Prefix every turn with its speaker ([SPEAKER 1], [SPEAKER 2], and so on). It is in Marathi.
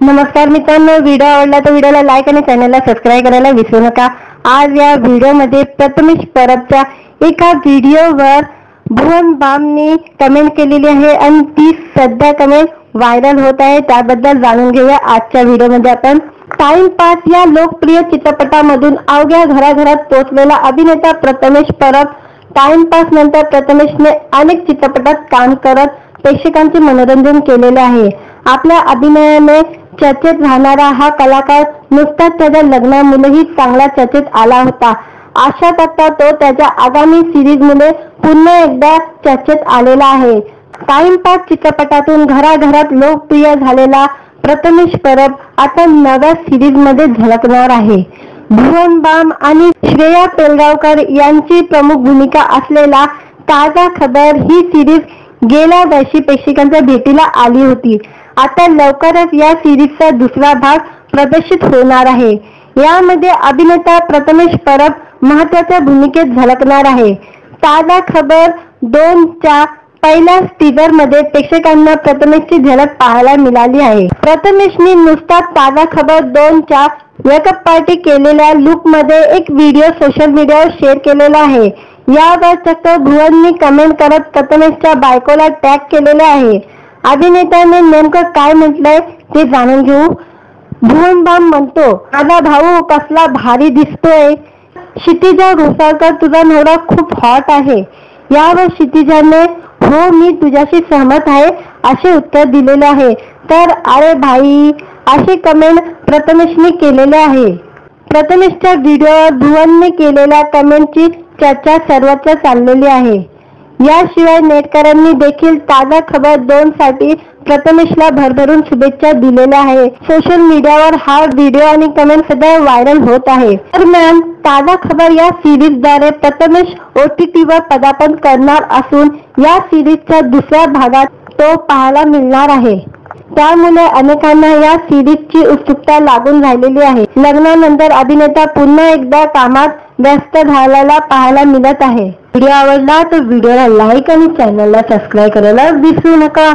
[SPEAKER 1] नमस्कार मित्रांनो, व्हिडिओ आवडला तर व्हिडिओला लाईक आणि चॅनलला सबस्क्राईब करायला विसरू नका। आज या व्हिडिओमध्ये प्रथमेश परबच्या एका व्हिडिओवर भुवन बामने कमेंट केलेली आहे आणि ती सध्या कमेंट व्हायरल होत आहे। त्याबद्दल जाणून घेऊया आजच्या व्हिडिओमध्ये आपण। टाइमपास या लोकप्रिय चित्रपटामधून अवघ्या घराघरात पोहोचलेला अभिनेता प्रथमेश परब। टाइमपास नंतर प्रथमेशने अनेक चित्रपटात काम करत प्रेक्षकांचे मनोरंजन केलेले आहे। आपल्या अभिनयाने चर्चेत राहणारा हा कलाकार नुकताच त्याच्या लग्नामुळेही चांगला चर्चेत आला होता। अशात आता तो त्याच्या आगामी सिरीजमुळे पुन्हा एकदा चर्चेत आलेला आहे। टाइमपास चित्रपटातून घराघरात लोकप्रिय झालेला प्रथमेश परब आता नव्या सिरीजमध्ये झळकणार आहे। भुवन बाम आणि श्रेया पेलगावकर यांची प्रमुख भूमिका असलेला ताजा खबर ही सिरीज गेल्या वर्षी प्रेक्षकांच्या भेटीला आली होती। आता लवकरच या सिरीजचा दुसरा भाग प्रदर्शित होणार आहे। यामध्ये अभिनेता प्रथमेश परब महत्त्वाच्या भूमिकेत झळकणार आहे। ताजा खबर 2च्या पहिल्या टीझर मध्ये प्रेक्षकांना प्रथमेशची झलक पाहायला मिळाली आहे। प्रथमेशने नुकताच ताजा खबर 2च्या मेकअप पार्टी केलेल्या लुक मध्ये एक व्हिडिओ सोशल मीडियावर शेअर केलेला आहे। यावर चक्क भुवनने कमेंट करत प्रथमेशच्या बायकोला टॅग केलेले आहे। अभिनेत्याने नेमकं काय म्हटलंय ते जाणून घेऊ। भुवन बाम म्हणतो, माझा भाऊ कसला भारी दिसतोय। क्षितिजा घोसाळकर, तुझा नवरा खूप हॉट आहे। यावर क्षितिजाने हो मी तुझ्याशी सहमत आहे असे उत्तर दिलेले आहे। तर अरे भाई असे कमेंट प्रथमेशने केलेले आहे। प्रथमेशच्या व्हिडिओवर भुवनने केलेल्या कमेंटची चर्चा सर्वत्र चाललेली आहे। याशिवाय नेटकऱ्यांनी देखील ताजा खबर 2 साठी प्रथमेशला भरभरून शुभेच्छा दिलेल्या आहे। सोशल मीडियावर हा व्हिडिओ आणि कमेंट सध्या व्हायरल होत आहे। दरम्यान ताजा खबर या सिरीजद्वारे प्रथमेश OTTवर पदार्पण करणार असून या सिरीजच्या दुसऱ्या भागात तो पाहायला मिळणार आहे। त्यामुळे अनेकांना या सिरीजची उत्सुकता लागून राहिलेली आहे। लग्नानंतर अभिनेता पुन्हा एकदा कामात व्यस्त झालेला पाहायला मिळत आहे। व्हिडिओ आवडला तर व्हिडिओला लाईक आणि चॅनलला सबस्क्राईब करायला विसरू नका।